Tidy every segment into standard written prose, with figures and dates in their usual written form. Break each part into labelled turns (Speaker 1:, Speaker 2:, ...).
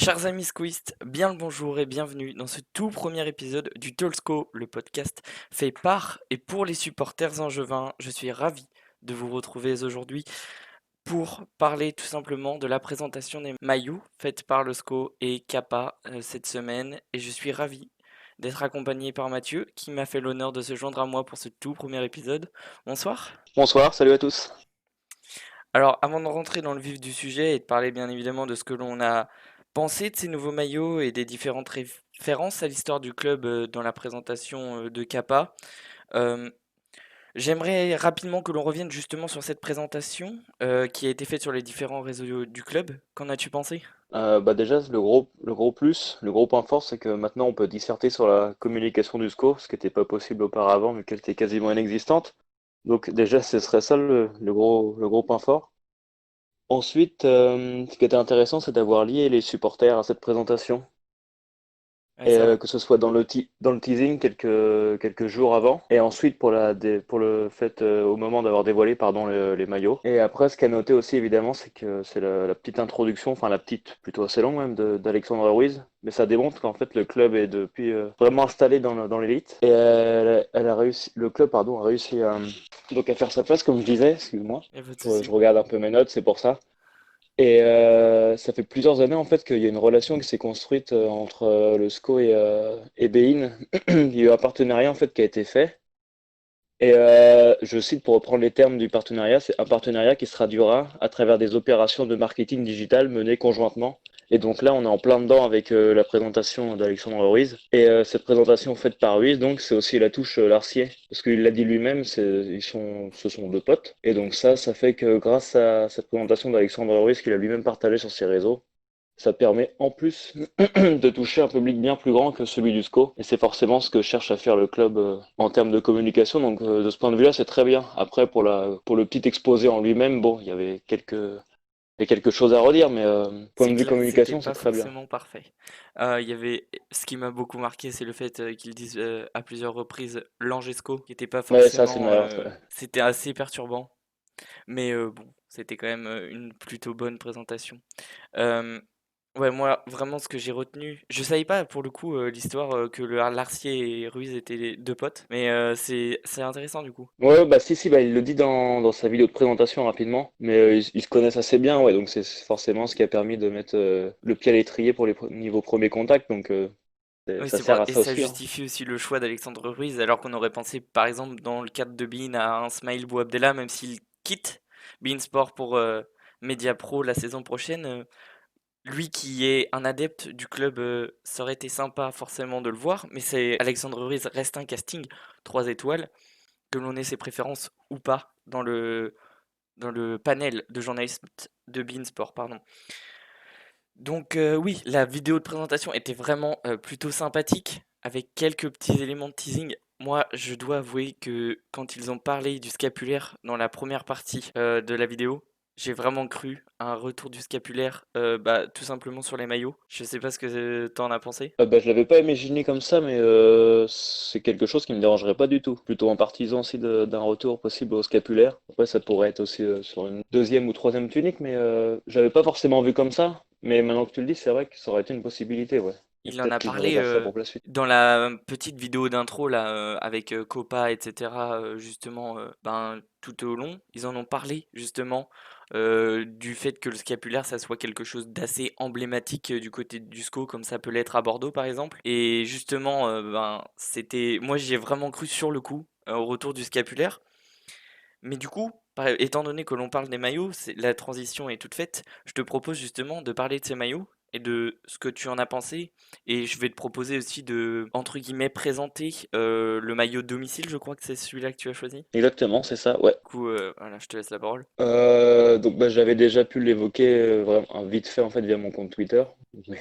Speaker 1: Chers amis squistes, bien le bonjour et bienvenue dans ce tout premier épisode du Tolsco, le podcast fait par et pour les supporters angevins. Je suis ravi de vous retrouver aujourd'hui pour parler tout simplement de la présentation des maillots faite par le SCO et Kappa cette semaine. Et je suis ravi d'être accompagné par Mathieu qui m'a fait l'honneur de se joindre à moi pour ce tout premier épisode. Bonsoir.
Speaker 2: Bonsoir, salut à tous.
Speaker 1: Alors, avant de rentrer dans le vif du sujet et de parler bien évidemment de ce que l'on a pensé de ces nouveaux maillots et des différentes références à l'histoire du club dans la présentation de Kappa, euh, j'aimerais rapidement que l'on revienne justement sur cette présentation qui a été faite sur les différents réseaux du club. Qu'en as-tu pensé?
Speaker 2: Déjà, le gros point fort, c'est que maintenant on peut disserter sur la communication du SCO, ce qui n'était pas possible auparavant vu qu'elle était quasiment inexistante. Donc déjà, ce serait ça le gros point fort. Ensuite, ce qui était intéressant, c'est d'avoir lié les supporters à cette présentation.
Speaker 1: Ouais,
Speaker 2: Et
Speaker 1: ça.
Speaker 2: que ce soit dans le teasing quelques jours avant, et ensuite pour le fait au moment d'avoir dévoilé pardon les maillots. Et après, ce qu'à noter aussi évidemment, c'est que c'est la petite introduction, enfin la petite, plutôt assez longue même, d'Alexandre Ruiz, mais ça démontre qu'en fait le club est depuis vraiment installé dans l'élite, et elle a réussi, le club pardon a réussi donc à faire sa place comme je disais. Excuse-moi,
Speaker 1: Y a pas de
Speaker 2: je
Speaker 1: souci.
Speaker 2: regarde un peu mes notes, c'est pour ça. Et ça fait plusieurs années en fait qu'il y a une relation qui s'est construite entre le SCO et Bein. Il y a eu un partenariat en fait qui a été fait. Et je cite pour reprendre les termes du partenariat, c'est un partenariat qui se traduira à travers des opérations de marketing digital menées conjointement. Et donc là, on est en plein dedans avec la présentation d'Alexandre Ruiz. Et cette présentation faite par Ruiz, donc c'est aussi la touche Larcier, parce qu'il l'a dit lui-même, ce sont deux potes. Et donc ça fait que grâce à cette présentation d'Alexandre Ruiz qu'il a lui-même partagé sur ses réseaux, ça permet en plus de toucher un public bien plus grand que celui du SCO. Et c'est forcément ce que cherche à faire le club en termes de communication. Donc de ce point de vue-là, c'est très bien. Après, pour le petit exposé en lui-même, bon, il y a quelque chose à redire, mais point
Speaker 1: C'est
Speaker 2: de vue
Speaker 1: clair que c'était
Speaker 2: communication, c'est
Speaker 1: pas
Speaker 2: très bien.
Speaker 1: forcément parfait. Il y avait ce qui m'a beaucoup marqué, c'est le fait qu'ils disent à plusieurs reprises Langesco, qui était pas
Speaker 2: Ouais, ça, c'est
Speaker 1: forcément. C'était assez perturbant, mais bon, c'était quand même une plutôt bonne présentation. Euh, ouais, moi, vraiment, ce que j'ai retenu, je savais pas pour le coup l'histoire que le Larcier et Ruiz étaient les deux potes, mais c'est intéressant du coup.
Speaker 2: Ouais, bah si, bah, il le dit dans sa vidéo de présentation rapidement, mais ils se connaissent assez bien, ouais, donc c'est forcément ce qui a permis de mettre le pied à l'étrier pour niveau premier contact, donc
Speaker 1: Oui,
Speaker 2: ça
Speaker 1: c'est
Speaker 2: sert
Speaker 1: vrai,
Speaker 2: à
Speaker 1: et
Speaker 2: ça
Speaker 1: ça
Speaker 2: aussi, hein.
Speaker 1: justifie aussi le choix d'Alexandre Ruiz, alors qu'on aurait pensé, par exemple, dans le cadre de Bein, à un Smaïl Bouabdella, même s'il quitte Bein Sport pour Media Pro la saison prochaine. Lui qui est un adepte du club, ça aurait été sympa forcément de le voir, mais c'est Alexandre Ruiz reste un casting 3 étoiles, que l'on ait ses préférences ou pas dans le panel de journalistes de Bein Sport, pardon. Donc oui, la vidéo de présentation était vraiment plutôt sympathique, avec quelques petits éléments de teasing. Moi, je dois avouer que quand ils ont parlé du scapulaire dans la première partie de la vidéo, j'ai vraiment cru à un retour du scapulaire, bah, tout simplement sur les maillots. Je sais pas ce que t'en as pensé.
Speaker 2: Bah, je l'avais pas imaginé comme ça, mais c'est quelque chose qui me dérangerait pas du tout. Plutôt en partisan aussi d'un retour possible au scapulaire. Après, ça pourrait être aussi sur une deuxième ou troisième tunique, mais j'avais pas forcément vu comme ça. Mais maintenant que tu le dis, c'est vrai que ça aurait été une possibilité, ouais. Et
Speaker 1: Il en
Speaker 2: peut-être
Speaker 1: a
Speaker 2: qu'ils vont
Speaker 1: parlé
Speaker 2: faire ça pour la suite.
Speaker 1: dans la petite vidéo d'intro là avec Copa, etc. Justement, ben, tout au long, ils en ont parlé justement du fait que le scapulaire ça soit quelque chose d'assez emblématique du côté du SCO comme ça peut l'être à Bordeaux par exemple. Et justement, ben, c'était, moi j'y ai vraiment cru sur le coup au retour du scapulaire. Mais du coup, étant donné que l'on parle des maillots, la transition est toute faite. Je te propose justement de parler de ces maillots et de ce que tu en as pensé. Et je vais te proposer aussi de, entre guillemets, présenter le maillot domicile. Je crois que c'est celui-là que tu as choisi.
Speaker 2: Exactement, c'est ça, ouais.
Speaker 1: Du coup, voilà, je te laisse la parole.
Speaker 2: Donc bah, j'avais déjà pu l'évoquer vraiment vite fait en fait via mon compte Twitter. Mais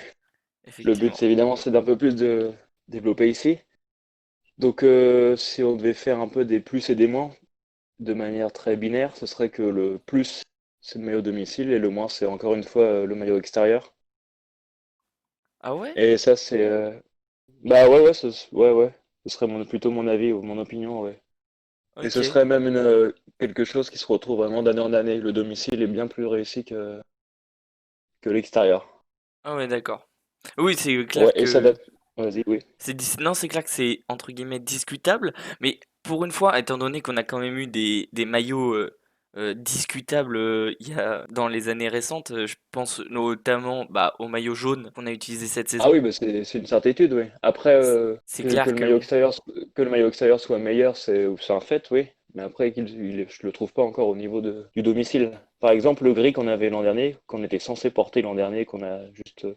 Speaker 2: le but,
Speaker 1: Effectivement.
Speaker 2: c'est évidemment, c'est d'un peu plus de développer ici. Donc si on devait faire un peu des plus et des moins, de manière très binaire, ce serait que le plus, c'est le maillot domicile et le moins, c'est encore une fois le maillot extérieur.
Speaker 1: Ah ouais?
Speaker 2: Et ça, c'est. Bah ouais, ouais, ouais, ouais. Ce serait plutôt mon avis ou mon opinion, ouais. Et ce
Speaker 1: Ok.
Speaker 2: serait même quelque chose qui se retrouve vraiment d'année en année. Le domicile est bien plus réussi que l'extérieur.
Speaker 1: Ah ouais, d'accord. Oui, c'est
Speaker 2: Ouais,
Speaker 1: clair
Speaker 2: et ça
Speaker 1: que
Speaker 2: date. Vas-y, oui.
Speaker 1: non, c'est clair que c'est entre guillemets discutable, mais pour une fois, étant donné qu'on a quand même eu des maillots discutables il y a, dans les années récentes, je pense notamment bah, au maillot jaune qu'on a utilisé cette
Speaker 2: Ah
Speaker 1: saison.
Speaker 2: oui, bah c'est une certitude, oui. Après,
Speaker 1: C'est
Speaker 2: que
Speaker 1: clair
Speaker 2: le maillot
Speaker 1: que
Speaker 2: extérieur, que le maillot extérieur soit meilleur, c'est un fait, oui. Mais après, je le trouve pas encore au niveau du domicile. Par exemple, le gris qu'on avait l'an dernier, qu'on était censé porter l'an dernier, qu'on a juste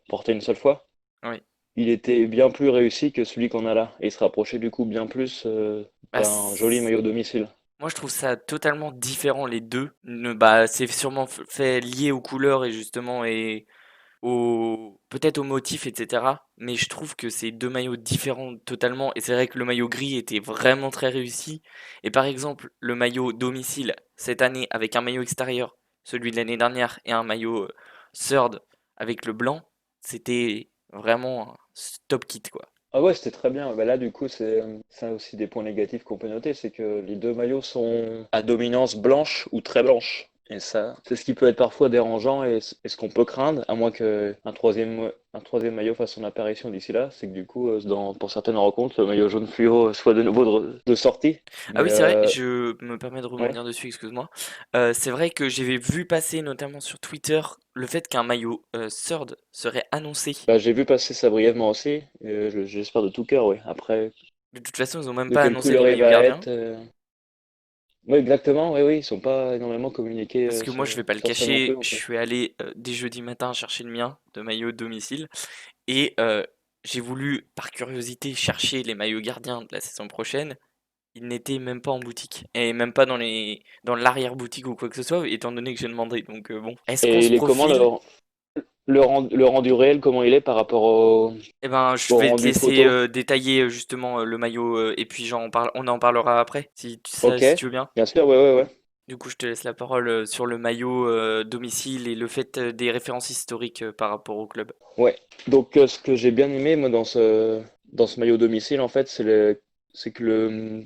Speaker 2: porté une seule fois,
Speaker 1: oui.
Speaker 2: il était bien plus réussi que celui qu'on a là. Et il se rapprochait du coup bien plus
Speaker 1: Bah,
Speaker 2: d'un joli maillot domicile.
Speaker 1: moi, je trouve ça totalement différent les deux. Bah, c'est sûrement fait lié aux couleurs et justement peut-être aux motifs, etc. Mais je trouve que c'est deux maillots différents totalement. Et c'est vrai que le maillot gris était vraiment très réussi. Et par exemple, le maillot domicile cette année avec un maillot extérieur, celui de l'année dernière, et un maillot third avec le blanc, c'était vraiment un top kit, quoi.
Speaker 2: Ah ouais, c'était très bien. Bah là, du coup, c'est ça aussi des points négatifs qu'on peut noter, c'est que les deux maillots sont à dominance blanche ou très blanche. Et ça, c'est ce qui peut être parfois dérangeant et ce qu'on peut craindre, à moins un troisième maillot fasse son apparition d'ici là, c'est que du coup, pour certaines rencontres, le maillot jaune fluo soit de nouveau de sortie.
Speaker 1: Ah
Speaker 2: Mais
Speaker 1: oui, c'est vrai, je me permets de
Speaker 2: ouais,
Speaker 1: rebondir dessus, excuse-moi. C'est vrai que j'avais vu passer notamment sur Twitter le fait qu'un maillot third serait annoncé.
Speaker 2: bah, j'ai vu passer ça brièvement aussi. J'espère de tout cœur, oui. Après,
Speaker 1: De toute façon, ils ont même
Speaker 2: de
Speaker 1: pas
Speaker 2: quelle
Speaker 1: annoncé les
Speaker 2: couleur il
Speaker 1: maillots
Speaker 2: va
Speaker 1: gardiens.
Speaker 2: être. Oui, exactement, oui, oui, ils sont pas énormément communiqués
Speaker 1: Parce que moi, je vais pas le
Speaker 2: sur ça non plus
Speaker 1: cacher,
Speaker 2: en
Speaker 1: je
Speaker 2: fait.
Speaker 1: suis allé dès jeudi matin chercher le mien de maillot domicile. Et j'ai voulu, par curiosité, chercher les maillots gardiens de la saison prochaine. Ils n'étaient même pas en boutique. Et même pas dans l'arrière-boutique ou quoi que ce soit, étant donné que j'ai demandé. Donc bon. Est-ce qu'on
Speaker 2: Et
Speaker 1: se
Speaker 2: il est comment
Speaker 1: profile?
Speaker 2: le rendu réel, comment il est par rapport
Speaker 1: Eh ben, je
Speaker 2: au
Speaker 1: vais te
Speaker 2: rendu
Speaker 1: laisser
Speaker 2: photo?
Speaker 1: détailler justement le maillot et puis on en parlera après,
Speaker 2: Ok,
Speaker 1: si tu veux bien.
Speaker 2: bien sûr, ouais, ouais, ouais.
Speaker 1: Du coup, je te laisse la parole sur le maillot domicile et le fait des références historiques par rapport au club.
Speaker 2: Ouais. Donc ce que j'ai bien aimé moi dans ce maillot domicile en fait, c'est que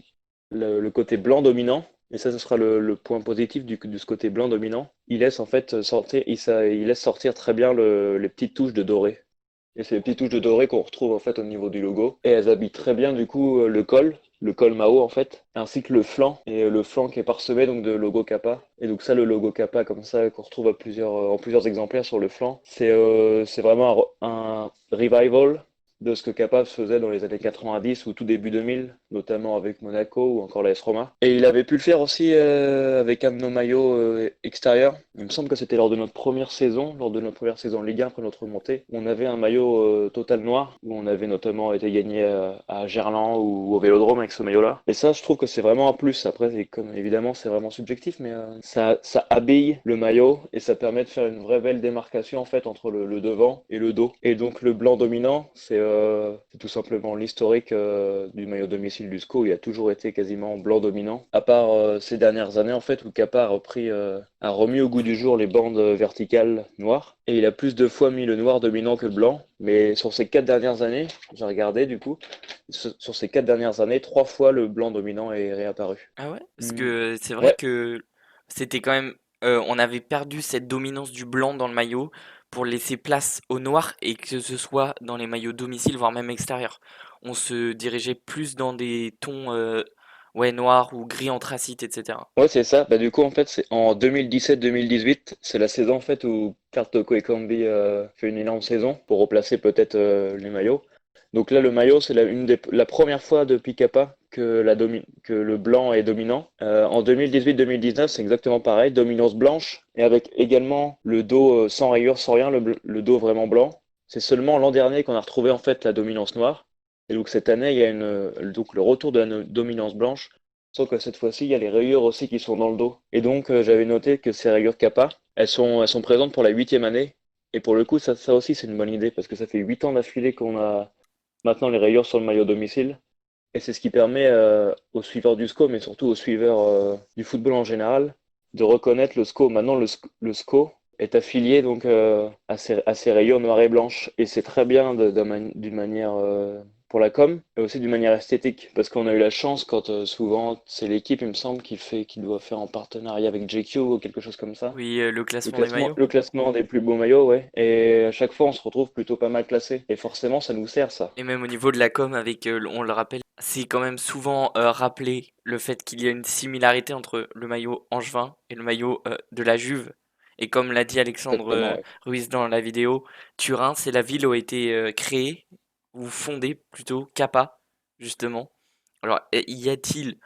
Speaker 2: le côté blanc dominant, et ça ce sera le point positif de ce côté blanc dominant, il laisse en fait sortir, il laisse sortir très bien les petites touches de doré. Et c'est les petites touches de doré qu'on retrouve en fait au niveau du logo. Et elles habillent très bien du coup le col Mao en fait, ainsi que le flanc. Et le flanc qui est parsemé donc de logo Kappa. Et donc ça, le logo Kappa comme ça qu'on retrouve en plusieurs exemplaires sur le flanc, c'est vraiment un revival de ce que Kappa faisait dans les années 90 ou tout début 2000, notamment avec Monaco ou encore l'AS Roma. Et il avait pu le faire aussi avec un de nos maillots extérieurs. Il me semble que c'était lors de notre première saison Ligue 1 après notre montée. On avait un maillot total noir où on avait notamment été gagné à Gerland ou au Vélodrome avec ce maillot-là. Et ça, je trouve que c'est vraiment un plus. Après, comme évidemment, c'est vraiment subjectif, mais ça habille le maillot et ça permet de faire une vraie belle démarcation en fait entre le devant et le dos. Et donc le blanc dominant, c'est tout simplement l'historique du maillot domicile du SCO. Il a toujours été quasiment blanc dominant, à part ces dernières années en fait où Kappa a remis au goût du jour les bandes verticales noires. Et il a plus de fois mis le noir dominant que le blanc. Mais sur ces 4 dernières années, j'ai regardé du coup, sur ces 4 dernières années, 3 fois le blanc dominant est réapparu.
Speaker 1: Ah ouais? Parce
Speaker 2: Hmm.
Speaker 1: que c'est vrai
Speaker 2: Ouais,
Speaker 1: que c'était quand même, on avait perdu cette dominance du blanc dans le maillot pour laisser place au noir et que ce soit dans les maillots domicile, voire même extérieur. On se dirigeait plus dans des tons, ouais, noirs ou gris anthracite, etc.
Speaker 2: ouais, c'est ça. Bah, du coup, en fait, c'est en 2017-2018, c'est la saison en fait où Karl Toko Ekambi fait une énorme saison pour replacer peut-être les maillots. Donc là, le maillot, c'est la première fois depuis Kappa que le blanc est dominant. En 2018-2019, c'est exactement pareil, dominance blanche, et avec également le dos sans rayures, sans rien, le dos vraiment blanc. C'est seulement l'an dernier qu'on a retrouvé en fait la dominance noire. Et donc cette année, il y a donc le retour de la dominance blanche. Sauf que cette fois-ci, il y a les rayures aussi qui sont dans le dos. Et donc, j'avais noté que ces rayures Kappa, elles sont présentes pour la 8e année. Et pour le coup, ça aussi, c'est une bonne idée parce que ça fait 8 ans d'affilée qu'on a maintenant les rayures sur le maillot domicile. Et c'est ce qui permet aux suiveurs du SCO, mais surtout aux suiveurs du football en général, de reconnaître le SCO. Maintenant, le SCO est affilié donc à ces rayures noires et blanches. Et c'est très bien d'une manière, pour la com, et aussi d'une manière esthétique. Parce qu'on a eu la chance quand souvent c'est l'équipe, il me semble, qui doit faire en partenariat avec JQ ou quelque chose comme ça.
Speaker 1: Oui, le classement des maillots.
Speaker 2: Le classement des plus beaux maillots, ouais. Et à chaque fois, on se retrouve plutôt pas mal classé. Et forcément, ça nous sert, ça.
Speaker 1: Et même au niveau de la com, avec, on le rappelle, c'est quand même souvent rappelé le fait qu'il y a une similarité entre le maillot angevin et le maillot de la Juve. Et comme l'a dit Alexandre
Speaker 2: Exactement, ouais.
Speaker 1: Ruiz dans la vidéo, Turin, c'est la ville où a été créée, ou fondée plutôt, Kappa, justement. Alors, y a-t-il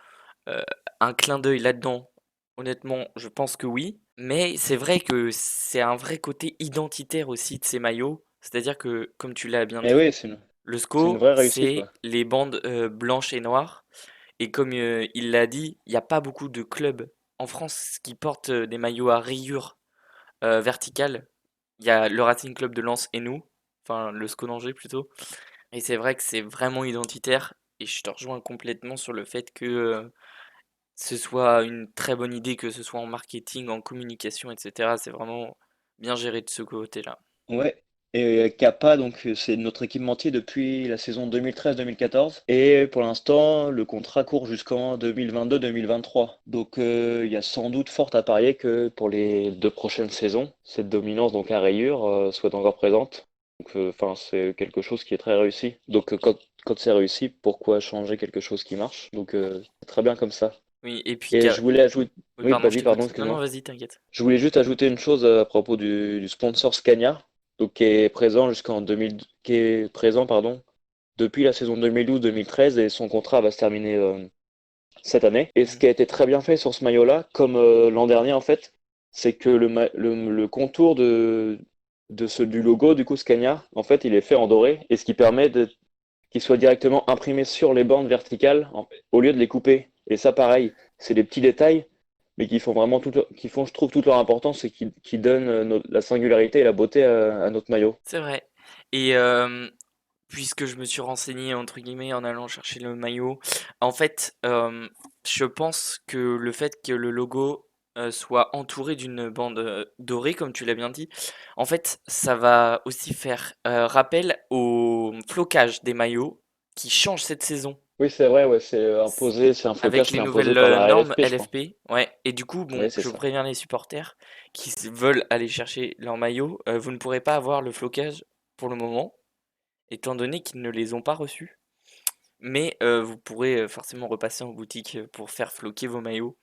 Speaker 1: euh, un clin d'œil là-dedans? Honnêtement, je pense que oui. Mais c'est vrai que c'est un vrai côté identitaire aussi de ces maillots. C'est-à-dire que, comme tu l'as bien
Speaker 2: Et
Speaker 1: dit,
Speaker 2: oui,
Speaker 1: le
Speaker 2: c'est une
Speaker 1: SCO,
Speaker 2: vraie réussite,
Speaker 1: c'est
Speaker 2: quoi.
Speaker 1: les bandes blanches et noires. Et comme il l'a dit, il n'y a pas beaucoup de clubs en France qui portent des maillots à rayures verticales. Il y a le Racing Club de Lens et nous, enfin le SCO d'Angers plutôt. Et c'est vrai que c'est vraiment identitaire. Et je te rejoins complètement sur le fait que ce soit une très bonne idée, que ce soit en marketing, en communication, etc. C'est vraiment bien géré de ce côté-là.
Speaker 2: Ouais. Et Kappa, donc c'est notre équipementier depuis la saison 2013-2014. Et pour l'instant, le contrat court jusqu'en 2022-2023. Donc il y a sans doute fort à parier que pour les 2 prochaines saisons, cette dominance donc à rayures soit encore présente. Donc enfin c'est quelque chose qui est très réussi. Donc quand c'est réussi, pourquoi changer quelque chose qui marche? Donc c'est très bien comme ça.
Speaker 1: Oui, et puis,
Speaker 2: Et je voulais ajouter.
Speaker 1: oui,
Speaker 2: Oui,
Speaker 1: pardon, je
Speaker 2: vas-y, pardon,
Speaker 1: t'écoute. Non, non,
Speaker 2: excuse-moi.
Speaker 1: vas-y, t'inquiète.
Speaker 2: Je voulais juste ajouter une chose à propos du sponsor Scania, donc qui est présent jusqu'en 2000, qui est présent, pardon, depuis la saison 2012-2013 et son contrat va se terminer cette année. Et ce
Speaker 1: Mhm.
Speaker 2: qui a été très bien fait sur ce maillot-là, comme l'an dernier en fait, c'est que le contour du logo du coup Scania, en fait, il est fait en doré et ce qui permet qu'il soit directement imprimé sur les bandes verticales au lieu de les couper. Et ça, pareil, c'est des petits détails, mais qui font vraiment qui font, je trouve, toute leur importance et qui donnent la singularité et la beauté à notre maillot.
Speaker 1: C'est vrai. Et puisque je me suis renseigné, entre guillemets, en allant chercher le maillot, en fait, je pense que le fait que le logo soit entouré d'une bande dorée, comme tu l'as bien dit, en fait, ça va aussi faire rappel au flocage des maillots qui change cette saison.
Speaker 2: Oui, c'est vrai, ouais, c'est imposé, c'est un
Speaker 1: Avec
Speaker 2: flocage qui
Speaker 1: les
Speaker 2: est imposé
Speaker 1: nouvelles
Speaker 2: par la
Speaker 1: normes
Speaker 2: LFP, je crois.
Speaker 1: LFP, ouais. Et du coup, bon,
Speaker 2: Oui, c'est
Speaker 1: je
Speaker 2: ça.
Speaker 1: préviens les supporters qui veulent aller chercher leur maillot, vous ne pourrez pas avoir le flocage pour le moment, étant donné qu'ils ne les ont pas reçus. Mais vous pourrez forcément repasser en boutique pour faire floquer vos maillots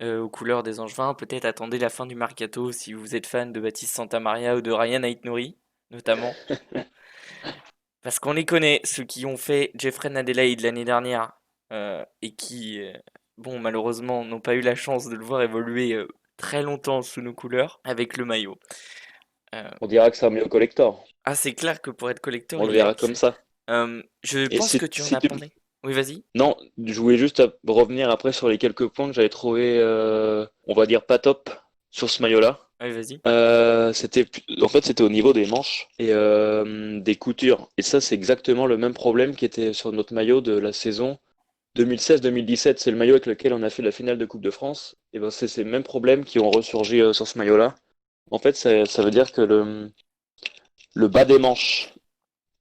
Speaker 1: aux couleurs des Angevins. Peut-être attendez la fin du mercato si vous êtes fan de Baptiste Santamaria ou de Ryan Aït-Nouri, notamment. Parce qu'on les connaît, ceux qui ont fait Jeffrey Adelaide l'année dernière et qui, bon, malheureusement, n'ont pas eu la chance de le voir évoluer très longtemps sous nos couleurs avec le maillot. Euh,
Speaker 2: On dira que c'est un maillot collector.
Speaker 1: ah, c'est clair que pour être collector,
Speaker 2: On le
Speaker 1: il
Speaker 2: verra
Speaker 1: est.
Speaker 2: comme ça.
Speaker 1: Je
Speaker 2: Et
Speaker 1: pense que tu en as parlé. Oui, vas-y.
Speaker 2: Non, je voulais juste revenir après sur les quelques points que j'avais trouvé, on va dire pas top sur ce maillot-là.
Speaker 1: Oui, vas-y.
Speaker 2: En fait, c'était au niveau des manches et des coutures. Et ça, c'est exactement le même problème qui était sur notre maillot de la saison 2016-2017. C'est le maillot avec lequel on a fait la finale de Coupe de France. Et ben, c'est ces mêmes problèmes qui ont ressurgi sur ce maillot-là. En fait, ça veut dire que le bas des manches,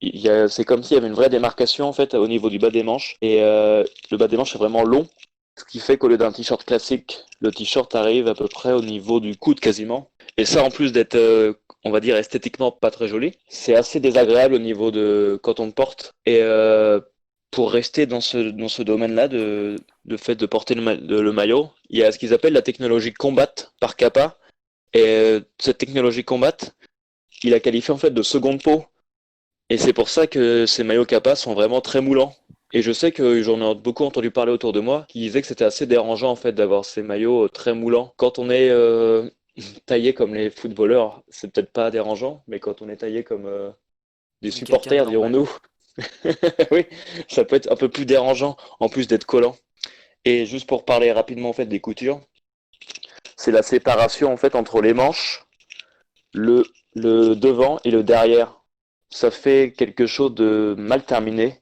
Speaker 2: c'est comme s'il y avait une vraie démarcation en fait au niveau du bas des manches. Et le bas des manches est vraiment long. Ce qui fait qu'au lieu d'un t-shirt classique, le t-shirt arrive à peu près au niveau du coude quasiment. Et ça, en plus d'être, on va dire, esthétiquement pas très joli, c'est assez désagréable au niveau de quand on le porte. Et pour rester dans ce domaine-là de fait de porter le maillot, il y a ce qu'ils appellent la technologie Combat par Kappa. Et cette technologie Combat, il a qualifié en fait de seconde peau. Et c'est pour ça que ces maillots Kappa sont vraiment très moulants. Et je sais que j'en ai beaucoup entendu parler autour de moi, qui disaient que c'était assez dérangeant en fait d'avoir ces maillots très moulants. Quand on est taillé comme les footballeurs, c'est peut-être pas dérangeant, mais quand on est taillé comme des
Speaker 1: Comme quelqu'un de
Speaker 2: supporters,
Speaker 1: normal.
Speaker 2: dirons-nous, oui, ça peut être un peu plus dérangeant en plus d'être collant. Et juste pour parler rapidement en fait des coutures, c'est la séparation en fait entre les manches, le, le devant et le derrière. Ça fait quelque chose de mal terminé,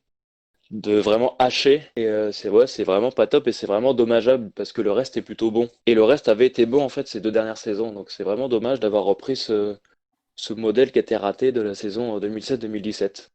Speaker 2: de vraiment haché. Et c'est vraiment pas top et c'est vraiment dommageable parce que le reste est plutôt bon. Et le reste avait été bon en fait ces 2 dernières saisons. Donc c'est vraiment dommage d'avoir repris ce modèle qui était raté de la saison 2016-2017.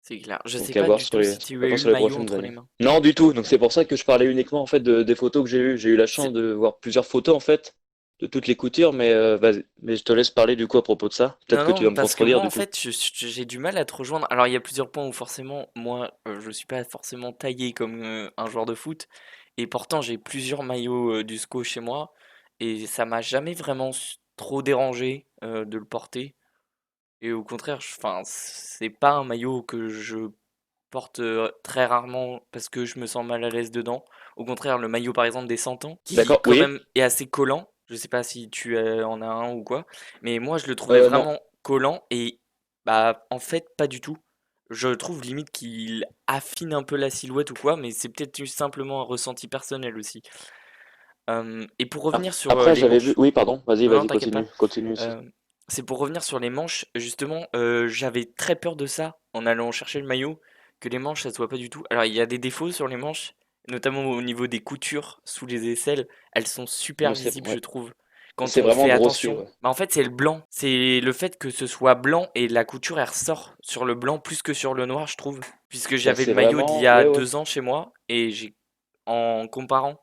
Speaker 1: C'est clair. Je sais
Speaker 2: Donc à
Speaker 1: pas
Speaker 2: voir
Speaker 1: du
Speaker 2: sur
Speaker 1: tout
Speaker 2: les,
Speaker 1: si tu
Speaker 2: à
Speaker 1: as
Speaker 2: voir
Speaker 1: eu le
Speaker 2: sur les
Speaker 1: maillot
Speaker 2: prochaines
Speaker 1: entre les
Speaker 2: années.
Speaker 1: mains.
Speaker 2: Non, du tout. Donc c'est pour ça que je parlais uniquement en fait des photos que j'ai eues. J'ai eu la chance
Speaker 1: C'est
Speaker 2: de voir plusieurs photos en fait de toutes les coutures, mais vas-y. Mais je te laisse parler du coup à propos de ça. Peut-être
Speaker 1: Non,
Speaker 2: que tu
Speaker 1: non,
Speaker 2: vas me
Speaker 1: parce que
Speaker 2: contredire
Speaker 1: moi,
Speaker 2: du
Speaker 1: en
Speaker 2: coup.
Speaker 1: fait, j'ai du mal à te rejoindre. Alors, il y a plusieurs points où forcément, moi, je suis pas forcément taillé comme un joueur de foot. Et pourtant, j'ai plusieurs maillots du SCO chez moi. Et ça m'a jamais vraiment trop dérangé de le porter. Et au contraire, enfin, c'est pas un maillot que je porte très rarement parce que je me sens mal à l'aise dedans. Au contraire, le maillot par exemple des 100 ans, qui
Speaker 2: D'accord,
Speaker 1: quand
Speaker 2: oui.
Speaker 1: même est assez collant, je sais pas si tu en as un ou quoi, mais moi je le trouvais
Speaker 2: Non.
Speaker 1: vraiment collant et bah en fait pas du tout. Je trouve limite qu'il affine un peu la silhouette ou quoi, mais c'est peut-être juste simplement un ressenti personnel aussi. Et pour revenir sur
Speaker 2: Après,
Speaker 1: les
Speaker 2: j'avais vu.
Speaker 1: manches,
Speaker 2: Oui, pardon. Vas-y,
Speaker 1: non, non,
Speaker 2: vas-y,
Speaker 1: t'inquiète
Speaker 2: continue,
Speaker 1: pas.
Speaker 2: continue aussi.
Speaker 1: Euh, c'est pour revenir sur les manches, justement, j'avais très peur de ça en allant chercher le maillot, que les manches ça soit pas du tout. Alors il y a des défauts sur les manches, notamment au niveau des coutures sous les aisselles, elles sont super
Speaker 2: Ouais,
Speaker 1: visibles je
Speaker 2: ouais.
Speaker 1: trouve. Quand
Speaker 2: C'est
Speaker 1: on
Speaker 2: vraiment
Speaker 1: fait
Speaker 2: grossier,
Speaker 1: attention,
Speaker 2: ouais.
Speaker 1: bah en fait c'est le blanc, c'est le fait que ce soit blanc et la couture elle ressort sur le blanc plus que sur le noir je trouve, puisque
Speaker 2: Bah,
Speaker 1: j'avais le
Speaker 2: c'est
Speaker 1: maillot d'il y
Speaker 2: vraiment.
Speaker 1: a
Speaker 2: Ouais, ouais.
Speaker 1: 2 ans chez moi et j'ai en comparant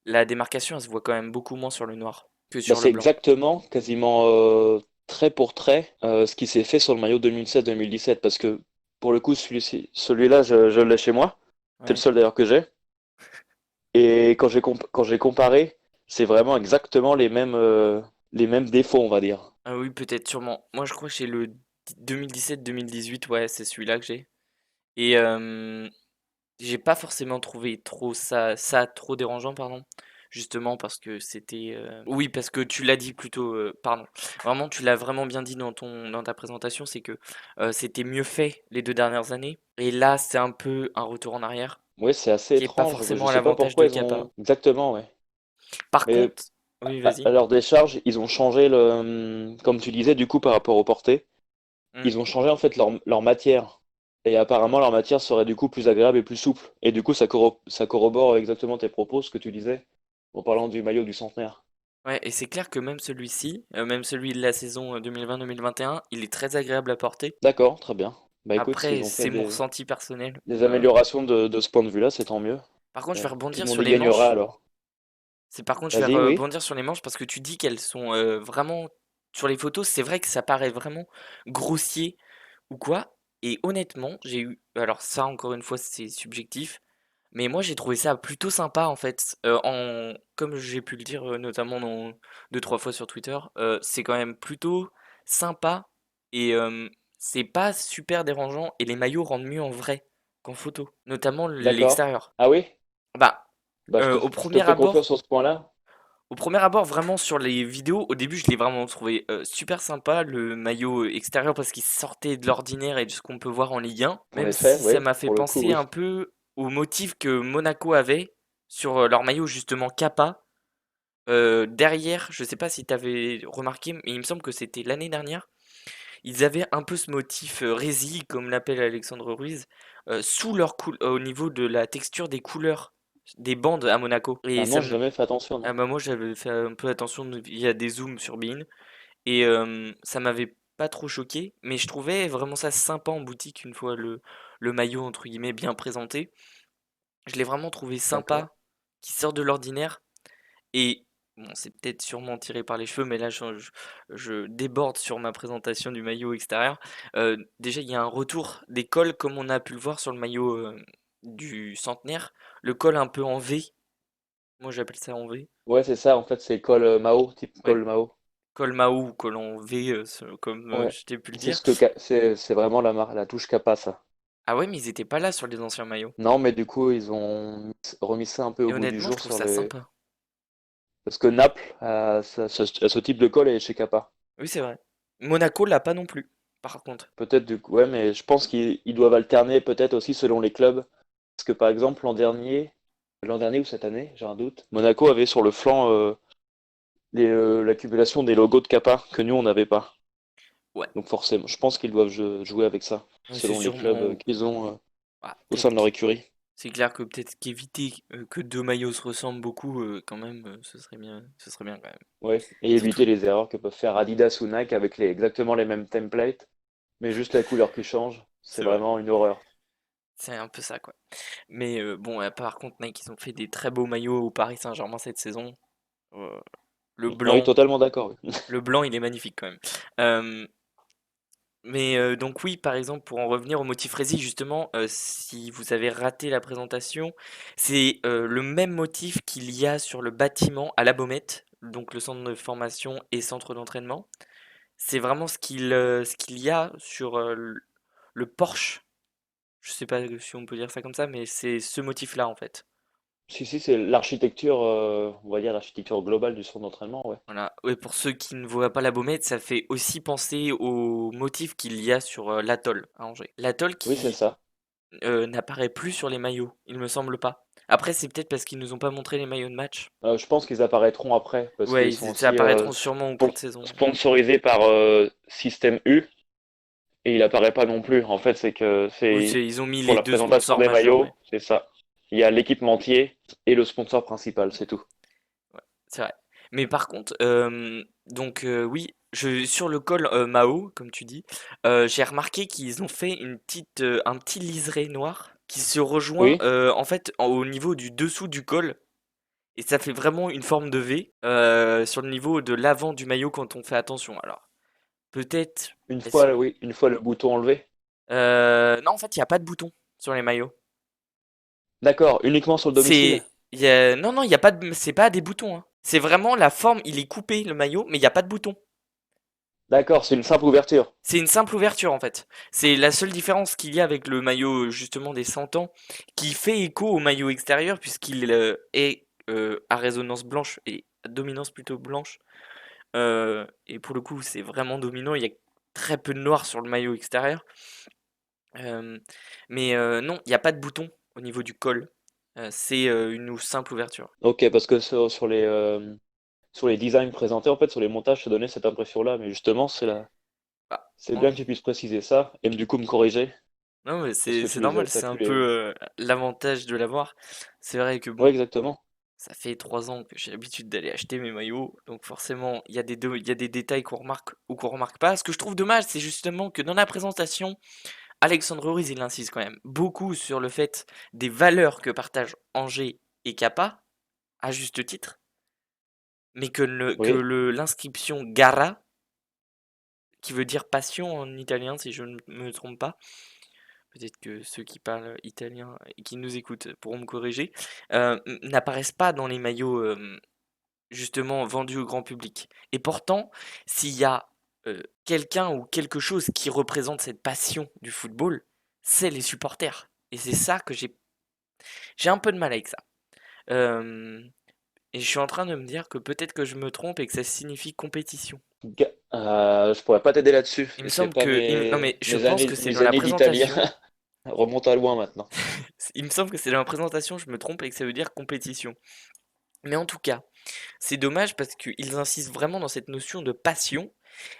Speaker 1: la démarcation elle se voit quand même beaucoup moins sur le noir que
Speaker 2: Bah,
Speaker 1: sur le
Speaker 2: c'est
Speaker 1: blanc.
Speaker 2: exactement, quasiment trait pour trait, ce qui s'est fait sur le maillot 2016-2017. Parce que pour le coup, celui-là, je l'ai chez moi. C'est le
Speaker 1: Ouais.
Speaker 2: seul d'ailleurs que j'ai. Et quand j'ai comparé, c'est vraiment exactement les mêmes défauts, on va dire.
Speaker 1: Ah oui, peut-être, sûrement. Moi, je crois que j'ai le 2017-2018, ouais, c'est celui-là que j'ai. Et j'ai pas forcément trouvé trop ça trop dérangeant, pardon. Justement parce que c'était. Oui, parce que tu l'as dit plutôt, pardon. Vraiment, tu l'as vraiment bien dit dans ta présentation, c'est que c'était mieux fait les 2 dernières années. Et là, c'est un peu un retour en arrière,
Speaker 2: Oui, c'est assez
Speaker 1: qui est pas
Speaker 2: étrange. Je
Speaker 1: forcément à
Speaker 2: sais pas
Speaker 1: l'avantage
Speaker 2: pourquoi
Speaker 1: de
Speaker 2: ils
Speaker 1: Kappa.
Speaker 2: ont. Exactement, ouais.
Speaker 1: Par
Speaker 2: Mais
Speaker 1: contre, oui,
Speaker 2: à
Speaker 1: vas-y.
Speaker 2: leur décharge, ils ont changé comme tu disais, du coup, par rapport au porté.
Speaker 1: Hmm.
Speaker 2: Ils ont changé en fait leur matière. Et apparemment, leur matière serait du coup plus agréable et plus souple. Et du coup, ça corrobore exactement tes propos, ce que tu disais, en parlant du maillot du centenaire.
Speaker 1: Ouais, et c'est clair que même celui-ci, même celui de la saison 2020-2021, il est très agréable à porter.
Speaker 2: D'accord, très bien. Bah écoute,
Speaker 1: Après,
Speaker 2: s'ils ont fait
Speaker 1: c'est mon ressenti personnel.
Speaker 2: des améliorations de ce point de vue-là, c'est tant mieux.
Speaker 1: Par contre, je vais
Speaker 2: Tout
Speaker 1: rebondir
Speaker 2: le monde
Speaker 1: sur
Speaker 2: y
Speaker 1: les
Speaker 2: gagnera
Speaker 1: manches.
Speaker 2: alors.
Speaker 1: Par contre, je vais
Speaker 2: Vas-y, oui.
Speaker 1: rebondir sur les manches parce que tu dis qu'elles sont vraiment sur les photos. C'est vrai que ça paraît vraiment grossier ou quoi. Et honnêtement, j'ai eu. Alors ça, encore une fois, c'est subjectif. Mais moi, j'ai trouvé ça plutôt sympa en fait. Comme j'ai pu le dire notamment dans 2, 3 fois sur Twitter, c'est quand même plutôt sympa et c'est pas super dérangeant. Et les maillots rendent mieux en vrai qu'en photo, notamment
Speaker 2: D'accord.
Speaker 1: l'extérieur.
Speaker 2: Ah oui?
Speaker 1: Bah,
Speaker 2: Bah
Speaker 1: au
Speaker 2: je te
Speaker 1: premier
Speaker 2: fais confiance
Speaker 1: abord,
Speaker 2: sur ce point-là.
Speaker 1: vraiment sur les vidéos, au début, je l'ai vraiment trouvé super sympa le maillot extérieur parce qu'il sortait de l'ordinaire et de ce qu'on peut voir en Ligue 1.
Speaker 2: En
Speaker 1: Même
Speaker 2: effet,
Speaker 1: si ça
Speaker 2: oui,
Speaker 1: m'a fait
Speaker 2: pour le coup,
Speaker 1: penser un
Speaker 2: oui.
Speaker 1: peu au motif que Monaco avait sur leur maillot justement Kappa. Derrière, je sais pas si tu avais remarqué, mais il me semble que c'était l'année dernière. Ils avaient un peu ce motif résille, comme l'appelle Alexandre Ruiz, sous au niveau de la texture des couleurs des bandes à Monaco. Et
Speaker 2: Ah
Speaker 1: ça
Speaker 2: non, j'ai
Speaker 1: me...
Speaker 2: jamais fait attention,
Speaker 1: Ah
Speaker 2: non.
Speaker 1: bah moi j'avais fait un peu attention via des zooms sur Bein et ça m'avait pas trop choqué, mais je trouvais vraiment ça sympa en boutique une fois le maillot entre guillemets bien présenté. Je l'ai vraiment trouvé
Speaker 2: D'accord.
Speaker 1: sympa, qui sort de l'ordinaire et bon, c'est peut-être sûrement tiré par les cheveux, mais là je déborde sur ma présentation du maillot extérieur. Déjà il y a un retour des cols comme on a pu le voir sur le maillot du centenaire, le col un peu en V, moi j'appelle ça en V.
Speaker 2: Ouais, c'est ça, en fait, c'est col Mao, type
Speaker 1: Ouais,
Speaker 2: col Mao.
Speaker 1: col Mao ou col en V, comme
Speaker 2: Ouais.
Speaker 1: je t'ai pu le
Speaker 2: C'est
Speaker 1: dire.
Speaker 2: ce que c'est vraiment la touche Kappa, ça.
Speaker 1: Ah ouais, mais ils étaient pas là sur les anciens maillots.
Speaker 2: Non, mais du coup, ils ont remis ça un peu
Speaker 1: Et
Speaker 2: au goût du
Speaker 1: honnêtement, je
Speaker 2: jour
Speaker 1: trouve
Speaker 2: sur
Speaker 1: ça
Speaker 2: les.
Speaker 1: sympa.
Speaker 2: Parce que Naples a ce type de col et chez Kappa.
Speaker 1: Oui, c'est vrai. Monaco l'a pas non plus, par contre.
Speaker 2: Peut-être du coup, ouais, mais je pense qu'ils doivent alterner peut-être aussi selon les clubs. Parce que par exemple, l'an dernier ou cette année, j'ai un doute, Monaco avait sur le flanc l'accumulation des logos de Kappa que nous, on n'avait pas.
Speaker 1: Ouais,
Speaker 2: Donc forcément, je pense qu'ils doivent jouer avec ça,
Speaker 1: ouais, c'est
Speaker 2: selon les clubs
Speaker 1: sûrement.
Speaker 2: qu'ils ont
Speaker 1: Ah,
Speaker 2: au sein
Speaker 1: peut-être
Speaker 2: de leur écurie.
Speaker 1: c'est clair que peut-être qu'éviter que deux maillots se ressemblent beaucoup, quand même, ce serait bien quand même.
Speaker 2: Ouais. Et
Speaker 1: Surtout,
Speaker 2: éviter les erreurs que peuvent faire Adidas ou Nike avec exactement les mêmes templates, mais juste la couleur qui change. C'est
Speaker 1: c'est vrai.
Speaker 2: vraiment une horreur.
Speaker 1: C'est un peu ça, quoi. Mais bon, par contre, Nike, ils ont fait des très beaux maillots au Paris Saint-Germain cette saison. Euh, le
Speaker 2: Ah oui,
Speaker 1: blanc,
Speaker 2: totalement d'accord. Oui.
Speaker 1: le blanc, il est magnifique quand même. Euh, mais donc oui, par exemple, pour en revenir au motif Rési, justement, si vous avez raté la présentation, c'est le même motif qu'il y a sur le bâtiment à la Baumette, donc le centre de formation et centre d'entraînement. C'est vraiment ce qu'il y a sur le Porsche. Je sais pas si on peut dire ça comme ça, mais c'est ce motif-là en fait.
Speaker 2: Si, si, c'est l'architecture, on va dire l'architecture globale du centre d'entraînement, ouais.
Speaker 1: Voilà. Ouais, pour ceux qui ne voient pas la Baumette, ça fait aussi penser au motif qu'il y a sur l'atoll à Angers. L'atoll
Speaker 2: Oui, c'est
Speaker 1: qui
Speaker 2: ça.
Speaker 1: n'apparaît plus sur les maillots, il me semble pas. Après, c'est peut-être parce qu'ils nous ont pas montré les maillots de match.
Speaker 2: Je pense qu'ils apparaîtront après, parce
Speaker 1: Ouais,
Speaker 2: qu'ils sont
Speaker 1: ça
Speaker 2: aussi
Speaker 1: apparaîtront sûrement au cours de saison.
Speaker 2: sponsorisés par Système U, et il apparaît pas non plus. En fait, c'est que
Speaker 1: Oui,
Speaker 2: c'est
Speaker 1: ils ont mis
Speaker 2: pour
Speaker 1: les
Speaker 2: la
Speaker 1: deux
Speaker 2: présentation
Speaker 1: sponsors
Speaker 2: des
Speaker 1: majeurs,
Speaker 2: maillots,
Speaker 1: ouais.
Speaker 2: c'est ça. Il y a l'équipementier et le sponsor principal, c'est tout.
Speaker 1: Ouais, c'est vrai. Mais par contre, donc oui, sur le col Mao, comme tu dis, j'ai remarqué qu'ils ont fait un petit liseré noir qui se rejoint
Speaker 2: Oui,
Speaker 1: en fait au niveau du dessous du col. Et ça fait vraiment une forme de V sur le niveau de l'avant du maillot quand on fait attention. Alors, peut-être.
Speaker 2: oui, une fois le bouton enlevé.
Speaker 1: Non, en fait, il n'y a pas de bouton sur les maillots.
Speaker 2: D'accord, uniquement sur le domicile?
Speaker 1: Non, non, il y a pas c'est pas des boutons, hein. C'est vraiment la forme, il est coupé le maillot, mais il n'y a pas de bouton.
Speaker 2: D'accord, c'est une simple ouverture.
Speaker 1: C'est une simple ouverture en fait. C'est la seule différence qu'il y a avec le maillot justement des 100 ans, qui fait écho au maillot extérieur puisqu'il est à résonance blanche et à dominance plutôt blanche. Et pour le coup, c'est vraiment dominant. Il y a très peu de noir sur le maillot extérieur. Euh, mais non, il n'y a pas de bouton au niveau du col. C'est une simple ouverture.
Speaker 2: Ok, parce que sur les designs présentés, en fait, sur les montages, ça donnait cette impression-là, mais justement,
Speaker 1: Ah,
Speaker 2: c'est
Speaker 1: en-
Speaker 2: bien que tu puisses préciser ça et du coup me corriger,
Speaker 1: non, mais
Speaker 2: parce que
Speaker 1: c'est normal,
Speaker 2: t'as
Speaker 1: c'est un
Speaker 2: pu
Speaker 1: peu
Speaker 2: les...
Speaker 1: l'avantage de l'avoir. C'est vrai que
Speaker 2: Ouais,
Speaker 1: bon,
Speaker 2: exactement.
Speaker 1: ça fait 3 ans que j'ai l'habitude d'aller acheter mes maillots, donc forcément, il y a des détails qu'on remarque ou qu'on remarque pas. Ce que je trouve dommage, c'est justement que dans la présentation, Alexandre Ruiz, il insiste quand même beaucoup sur le fait des valeurs que partagent Angers et Kappa, à juste titre, mais que
Speaker 2: Oui,
Speaker 1: l'inscription Gara, qui veut dire passion en italien, si je ne me trompe pas, peut-être que ceux qui parlent italien et qui nous écoutent pourront me corriger, n'apparaissent pas dans les maillots justement vendus au grand public. Et pourtant, s'il y a quelqu'un ou quelque chose qui représente cette passion du football, c'est les supporters. Et c'est ça que j'ai un peu de mal avec ça. Euh, et je suis en train de me dire que peut-être que je me trompe et que ça signifie compétition.
Speaker 2: Je pourrais pas t'aider là-dessus.
Speaker 1: Il me
Speaker 2: C'est
Speaker 1: semble
Speaker 2: pas
Speaker 1: que, non mais je pense que c'est dans
Speaker 2: mes
Speaker 1: la
Speaker 2: années d'italien.
Speaker 1: présentation.
Speaker 2: Remonte à loin maintenant.
Speaker 1: Il me semble que c'est dans la présentation, je me trompe et que ça veut dire compétition. Mais en tout cas, c'est dommage parce qu'ils insistent vraiment dans cette notion de passion.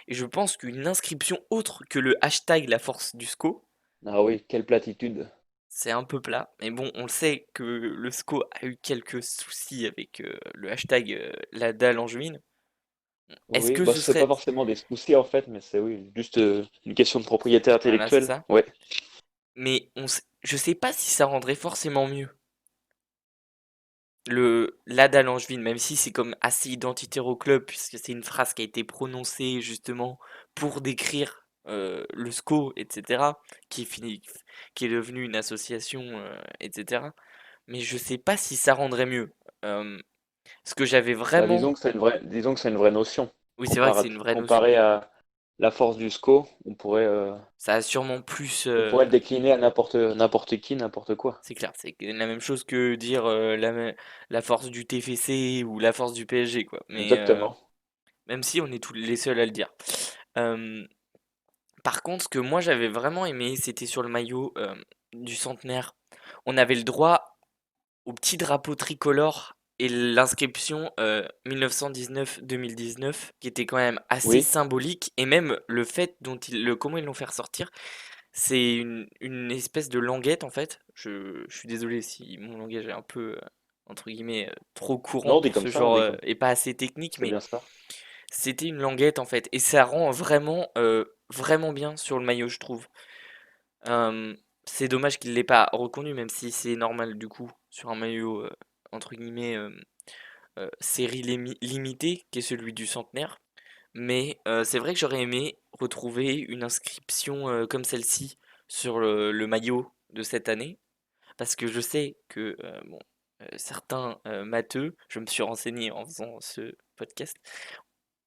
Speaker 1: Et je pense qu'une inscription autre que le hashtag la force du SCO,
Speaker 2: Ah oui, quelle platitude.
Speaker 1: c'est un peu plat. Mais bon, on le sait que le SCO a eu quelques soucis avec le hashtag la dalle angevine. Est-ce
Speaker 2: Oui,
Speaker 1: que
Speaker 2: bah
Speaker 1: ce
Speaker 2: c'est pas
Speaker 1: serait...
Speaker 2: forcément des soucis en fait, mais c'est oui, juste une question de propriété
Speaker 1: Voilà, c'est
Speaker 2: intellectuelle.
Speaker 1: ça.
Speaker 2: Ouais.
Speaker 1: Mais je sais pas si ça rendrait forcément mieux. La dalle angevine, même si c'est comme assez identitaire au club, puisque c'est une phrase qui a été prononcée justement pour décrire le SCO, etc., qui est fini, qui est devenu une association, etc. Mais je sais pas si ça rendrait mieux. Euh, Ce que j'avais
Speaker 2: Bah
Speaker 1: vraiment...
Speaker 2: disons que c'est une vraie notion.
Speaker 1: Oui, c'est vrai que c'est une vraie notion.
Speaker 2: Comparé à la force du SCO,
Speaker 1: Ça a sûrement plus...
Speaker 2: on pourrait le décliner à n'importe qui, n'importe quoi.
Speaker 1: c'est clair, c'est la même chose que dire la force du TFC ou la force du PSG, quoi. Mais
Speaker 2: Exactement.
Speaker 1: même si on est tous les seuls à le dire. Euh, Par contre, ce que moi j'avais vraiment aimé, c'était sur le maillot du centenaire. On avait le droit au petit drapeau tricolore et l'inscription 1919-2019, qui était quand même assez
Speaker 2: Oui.
Speaker 1: symbolique. Et même le fait comment ils l'ont fait ressortir, c'est une espèce de languette en fait. Je suis désolé si mon langage est un peu, entre guillemets, trop courant
Speaker 2: Non, dit
Speaker 1: pour
Speaker 2: comme
Speaker 1: ce
Speaker 2: ça, on
Speaker 1: genre
Speaker 2: dit comme.
Speaker 1: et pas assez technique,
Speaker 2: C'est
Speaker 1: mais
Speaker 2: bien ça.
Speaker 1: c'était une languette en fait, et ça rend vraiment, vraiment bien sur le maillot, je trouve. Euh, c'est dommage qu'il l'ait pas reconnu, même si c'est normal du coup sur un maillot entre guillemets série limitée, qui est celui du centenaire. Mais c'est vrai que j'aurais aimé retrouver une inscription comme celle-ci sur le maillot de cette année, parce que je sais que bon, certains matheux, je me suis renseigné en faisant ce podcast,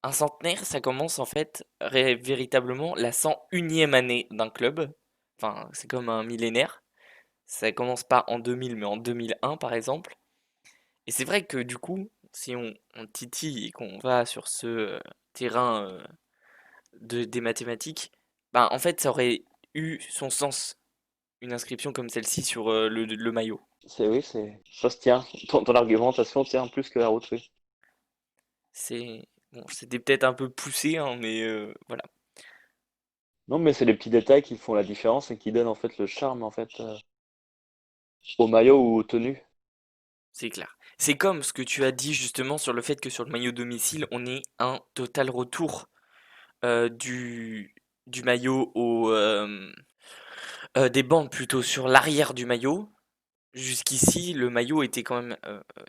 Speaker 1: un centenaire, ça commence en fait véritablement la 101e année d'un club. Enfin, c'est comme un millénaire. Ça commence pas en 2000, mais en 2001 par exemple. Et c'est vrai que du coup, si on titille et qu'on va sur ce terrain des mathématiques, bah, en fait, ça aurait eu son sens, une inscription comme celle-ci sur le maillot.
Speaker 2: Ça se tient. Ton argumentation tient plus que la route, oui.
Speaker 1: C'est bon, c'était peut-être un peu poussé, hein, mais voilà,
Speaker 2: Non, mais c'est les petits détails qui font la différence et qui donnent en fait le charme en fait au maillot ou aux tenues.
Speaker 1: c'est clair. C'est comme ce que tu as dit justement sur le fait que sur le maillot domicile, on ait un total retour du maillot des bandes plutôt sur l'arrière du maillot. Jusqu'ici, le maillot était quand même,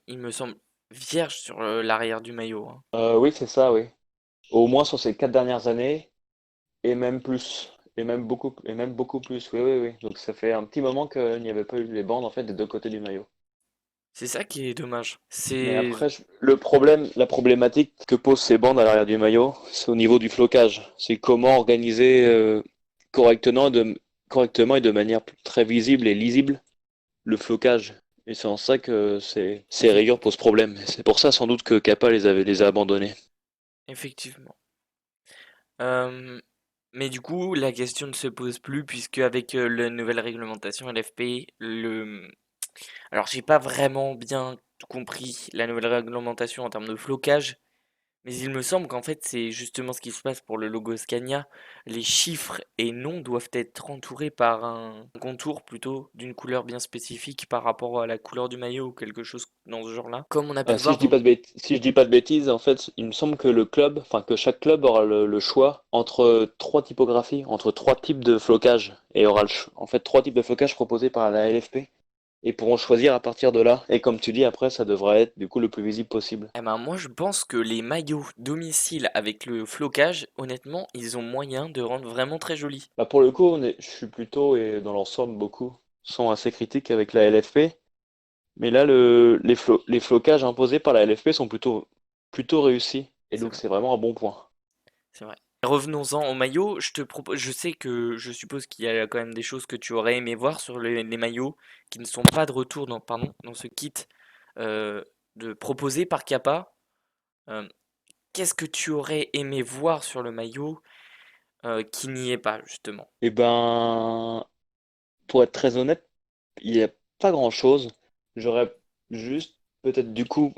Speaker 1: il me semble, vierge sur l'arrière du maillot, hein.
Speaker 2: Oui, c'est ça, oui. Au moins sur ces 4 dernières années, et même plus. Et même beaucoup plus, oui, oui, oui. Donc ça fait un petit moment qu'il n'y avait pas eu les bandes en fait des deux côtés du maillot.
Speaker 1: C'est ça qui est dommage.
Speaker 2: Mais
Speaker 1: C'est
Speaker 2: après, le problème, la problématique que posent ces bandes à l'arrière du maillot, c'est au niveau du flocage. C'est comment organiser correctement, correctement et de manière très visible et lisible le flocage. Et c'est en ça que ces
Speaker 1: effe-
Speaker 2: rayures posent problème. Et c'est pour ça sans doute que Kappa les a abandonnés.
Speaker 1: effectivement. Euh, mais du coup, la question ne se pose plus puisque avec la nouvelle réglementation LFP, alors j'ai pas vraiment bien compris la nouvelle réglementation en termes de flocage. Mais il me semble qu'en fait, c'est justement ce qui se passe pour le logo Scania. Les chiffres et noms doivent être entourés par un contour plutôt d'une couleur bien spécifique par rapport à la couleur du maillot ou quelque chose dans ce genre-là. Comme on a pu le
Speaker 2: Si
Speaker 1: voir
Speaker 2: je dis
Speaker 1: dans...
Speaker 2: pas si je dis pas de bêtises, en fait, il me semble que le club, enfin que chaque club aura le choix entre trois typographies, entre trois types de flocage, et aura en fait trois types de flocage proposés par la LFP, et pourront choisir à partir de là. Et comme tu dis, après, ça devrait être du coup le plus visible possible.
Speaker 1: Eh ben, moi, je pense que les maillots domicile avec le flocage, honnêtement, ils ont moyen de rendre vraiment très joli.
Speaker 2: Bah pour le coup, je suis plutôt, et dans l'ensemble, beaucoup sont assez critiques avec la LFP. Mais là, les flocages imposés par la LFP sont plutôt réussis. Et
Speaker 1: C'est
Speaker 2: donc,
Speaker 1: vrai,
Speaker 2: c'est vraiment un bon point.
Speaker 1: c'est vrai. Revenons-en au maillot. Je te propose, je sais que je suppose qu'il y a quand même des choses que tu aurais aimé voir sur les maillots qui ne sont pas de retour dans, pardon, dans ce kit euh, proposé par Kappa. Euh, Qu'est-ce que tu aurais aimé voir sur le maillot qui n'y est pas, justement?
Speaker 2: Et ben, pour être très honnête, il n'y a pas grand-chose. J'aurais juste peut-être du coup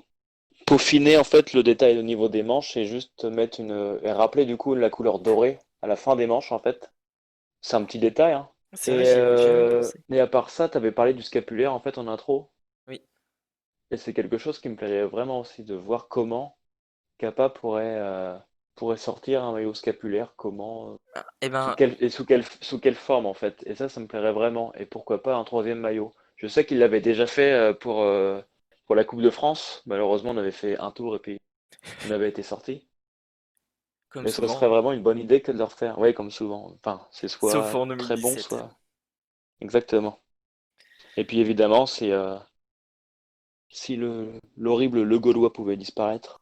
Speaker 2: peaufiné en fait le détail au niveau des manches et juste mettre et rappeler du coup la couleur dorée à la fin des manches en fait. C'est un petit détail, hein.
Speaker 1: C'est vrai, j'y ai même pensé.
Speaker 2: Et à part ça, tu avais parlé du scapulaire en fait en intro.
Speaker 1: Oui.
Speaker 2: Et c'est quelque chose qui me plairait vraiment aussi de voir comment Kappa pourrait sortir un maillot scapulaire, comment,
Speaker 1: Ah, eh ben,
Speaker 2: sous quelle forme en fait. Et ça me plairait vraiment. Et pourquoi pas un troisième maillot. Je sais qu'il l'avait déjà fait pour la Coupe de France. Malheureusement, on avait fait un tour et puis on avait été sorti.
Speaker 1: comme
Speaker 2: Mais ce
Speaker 1: souvent,
Speaker 2: serait
Speaker 1: hein.
Speaker 2: vraiment une bonne idée que de le refaire. Oui, comme souvent. Enfin, c'est
Speaker 1: Sauf
Speaker 2: soit
Speaker 1: en
Speaker 2: très bon,
Speaker 1: 2017.
Speaker 2: soit. Exactement. Et puis évidemment, si l'horrible Le Gaulois pouvait disparaître.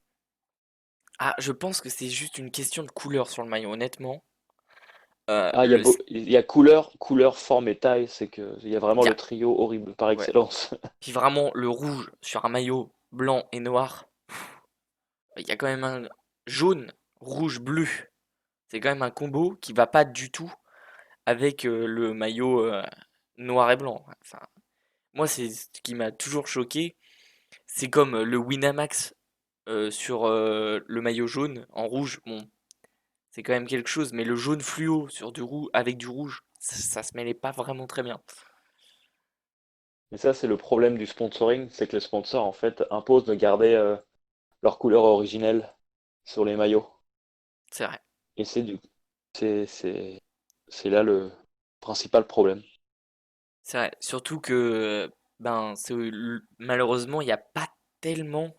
Speaker 1: Ah, je pense que c'est juste une question de couleur sur le maillot, honnêtement.
Speaker 2: Ah, il y a couleur, forme et taille. Il y a vraiment
Speaker 1: Il y
Speaker 2: le
Speaker 1: a,
Speaker 2: trio horrible par
Speaker 1: ouais.
Speaker 2: excellence.
Speaker 1: Puis vraiment, le rouge sur un maillot blanc et noir, il y a quand même un jaune, rouge, bleu. C'est quand même un combo qui va pas du tout avec le maillot noir et blanc. Enfin, moi, c'est ce qui m'a toujours choqué. C'est comme le Winamax sur le maillot jaune en rouge. Bon, c'est quand même quelque chose, mais le jaune fluo sur du rouge avec du rouge, ça se mêlait pas vraiment très bien.
Speaker 2: Et ça, c'est le problème du sponsoring, c'est que les sponsors, en fait, imposent de garder leur couleur originelle sur les maillots.
Speaker 1: C'est vrai.
Speaker 2: Et c'est du, c'est là principal problème.
Speaker 1: C'est vrai. Surtout que, ben, malheureusement, il n'y a pas tellement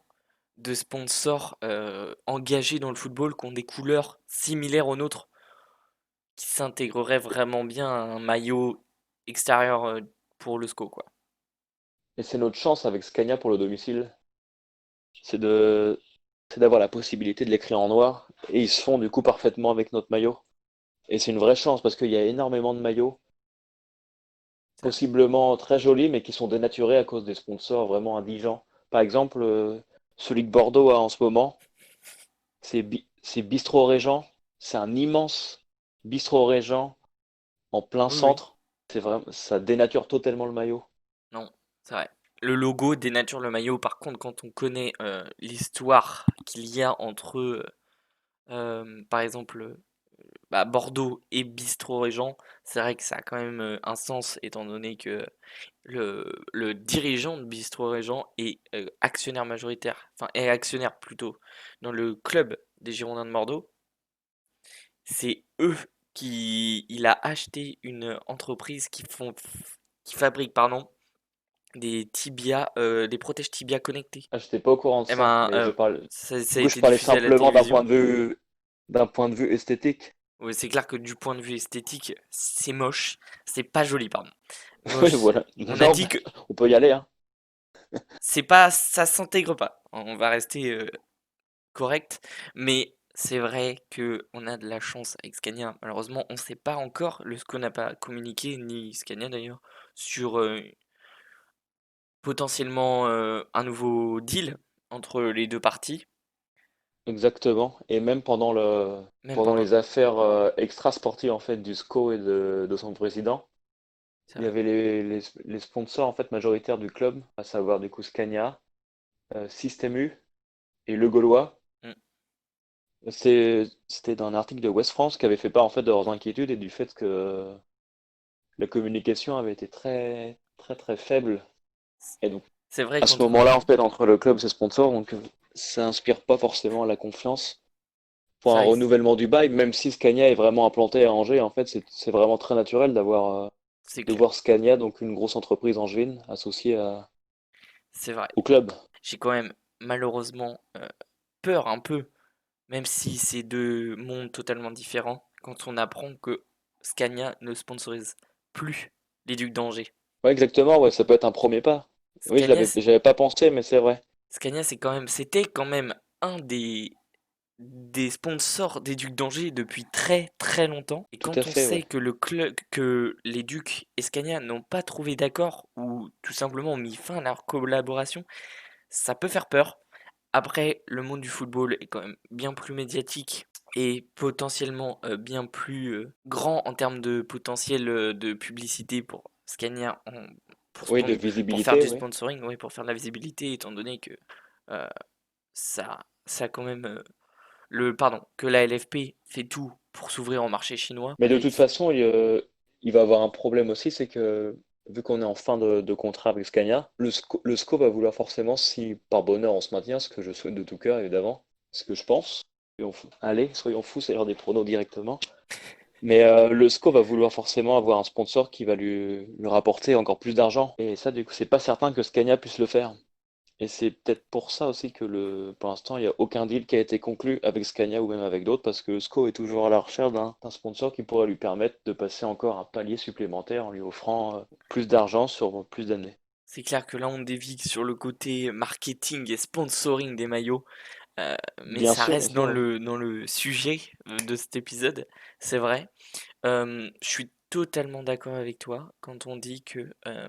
Speaker 1: de sponsors engagés dans le football qui ont des couleurs similaires aux nôtres, qui s'intégreraient vraiment bien à un maillot extérieur pour le SCO, quoi.
Speaker 2: Et c'est notre chance avec Scania pour le domicile, c'est de c'est d'avoir la possibilité de l'écrire en noir, et ils se font du coup parfaitement avec notre maillot. Et c'est une vraie chance parce qu'il y a énormément de maillots,
Speaker 1: Ça-
Speaker 2: possiblement très jolis, mais qui sont dénaturés à cause des sponsors vraiment indigents. Par exemple, celui que Bordeaux a en ce moment, c'est Bistro Régent. C'est un immense Bistro Régent en plein
Speaker 1: Oui, oui.
Speaker 2: centre. C'est vraiment, ça dénature totalement le maillot.
Speaker 1: Non, c'est vrai. Le logo dénature le maillot. Par contre, quand on connaît l'histoire qu'il y a entre, par exemple, bah, Bordeaux et Bistrot Régent, c'est vrai que ça a quand même un sens, étant donné que le dirigeant de Bistrot Régent est actionnaire majoritaire, enfin est actionnaire plutôt dans le club des Girondins de Bordeaux. C'est eux qui il a acheté une entreprise qui fabrique pardon des tibias, des protèges tibias connectés.
Speaker 2: Ah, j'étais pas au courant de
Speaker 1: Et
Speaker 2: ça,
Speaker 1: ben
Speaker 2: mais je parle.
Speaker 1: ça
Speaker 2: Du
Speaker 1: a
Speaker 2: coup, je
Speaker 1: été
Speaker 2: parlais
Speaker 1: diffusé à la
Speaker 2: simplement
Speaker 1: télévision.
Speaker 2: d'un point de vue esthétique.
Speaker 1: Ouais, c'est clair que du point de vue esthétique, c'est moche, c'est pas joli pardon.
Speaker 2: Oui,
Speaker 1: Moche,
Speaker 2: voilà.
Speaker 1: on a
Speaker 2: Non,
Speaker 1: dit
Speaker 2: bah,
Speaker 1: que
Speaker 2: on peut y aller, hein.
Speaker 1: c'est pas ça s'intègre pas. On va rester correct, mais c'est vrai que on a de la chance avec Scania. Malheureusement, on sait pas encore, le SCO n'a pas communiqué, ni Scania d'ailleurs, sur potentiellement un nouveau deal entre les deux parties,
Speaker 2: Exactement. Et même
Speaker 1: même
Speaker 2: pendant
Speaker 1: pendant.
Speaker 2: les affaires extra-sportives en fait du SCO et de son président,
Speaker 1: C'est
Speaker 2: il y
Speaker 1: vrai.
Speaker 2: avait les sponsors en fait majoritaires du club, à savoir du coup Scania, Système U et Le Gaulois.
Speaker 1: Mm.
Speaker 2: C'était dans un article de West France qui avait fait part en fait de leurs inquiétudes et du fait que la communication avait été très très très faible. Et donc
Speaker 1: C'est vrai
Speaker 2: à ce
Speaker 1: quand
Speaker 2: moment-là en fait entre le club et ses sponsors, donc ça inspire pas forcément la confiance pour
Speaker 1: c'est
Speaker 2: un
Speaker 1: vrai,
Speaker 2: renouvellement du bail, même si Scania est vraiment implanté à Angers, en fait, c'est vraiment très naturel
Speaker 1: c'est
Speaker 2: de
Speaker 1: clair.
Speaker 2: voir Scania, donc une grosse entreprise angevine, associée
Speaker 1: C'est vrai.
Speaker 2: au club.
Speaker 1: J'ai quand même malheureusement peur un peu, même si c'est deux mondes totalement différents, quand on apprend que Scania ne sponsorise plus les Ducs d'Angers.
Speaker 2: Ouais, exactement, ouais, ça peut être un premier pas. Oui,
Speaker 1: Scania,
Speaker 2: j'avais pas pensé, mais c'est vrai.
Speaker 1: Scania, c'était quand même un des sponsors des Ducs d'Angers depuis très très longtemps. Et
Speaker 2: Tout à
Speaker 1: quand on
Speaker 2: fait,
Speaker 1: sait
Speaker 2: ouais.
Speaker 1: que le club, que les Ducs et Scania n'ont pas trouvé d'accord ou tout simplement ont mis fin à leur collaboration, ça peut faire peur. Après, le monde du football est quand même bien plus médiatique et potentiellement bien plus grand en termes de potentiel de publicité pour Scania,
Speaker 2: Oui, de
Speaker 1: pour faire
Speaker 2: visibilité,
Speaker 1: du
Speaker 2: oui.
Speaker 1: sponsoring, ouais, pour faire de la visibilité, étant donné que euh, ça a quand même pardon, que la LFP fait tout pour s'ouvrir au marché chinois
Speaker 2: Mais de toute
Speaker 1: avec.
Speaker 2: façon, il va avoir un problème aussi, c'est que vu qu'on est en fin de contrat avec Scania, le SCO va vouloir forcément, si par bonheur on se maintient, ce que je souhaite de tout cœur évidemment, ce que je pense. Allez, soyons fous, c'est l'heure des pronos directement. Mais le SCO va vouloir forcément avoir un sponsor qui va lui rapporter encore plus d'argent. Et ça, du coup, c'est pas certain que Scania puisse le faire. Et c'est peut-être pour ça aussi que pour l'instant, il n'y a aucun deal qui a été conclu avec Scania ou même avec d'autres, parce que SCO est toujours à la recherche d'un sponsor qui pourrait lui permettre de passer encore un palier supplémentaire en lui offrant plus d'argent sur plus d'années.
Speaker 1: C'est clair que là on dévigue sur le côté marketing et sponsoring des maillots, euh, mais ça
Speaker 2: Bien
Speaker 1: reste
Speaker 2: sûr, oui.
Speaker 1: dans le sujet de cet épisode, c'est vrai. Je suis totalement d'accord avec toi quand on dit que euh,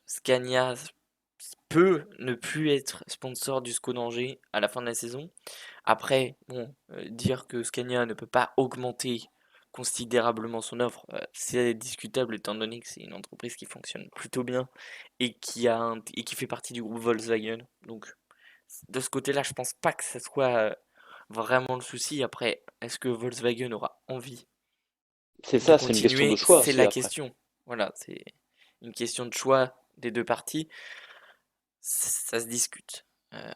Speaker 1: Scania peut ne plus être sponsor du SCO d'Angers à la fin de la saison. Après, bon, dire que Scania ne peut pas augmenter considérablement son offre, c'est discutable étant donné que c'est une entreprise qui fonctionne plutôt bien et et qui fait partie du groupe Volkswagen. Donc, de ce côté-là, je pense pas que ça soit vraiment le souci. Après, est-ce que Volkswagen aura envie
Speaker 2: C'est
Speaker 1: de
Speaker 2: ça, c'est une question de
Speaker 1: continuer?
Speaker 2: choix
Speaker 1: C'est
Speaker 2: aussi
Speaker 1: la
Speaker 2: après.
Speaker 1: question. Voilà, c'est une question de choix des deux parties. Ça se discute. Euh,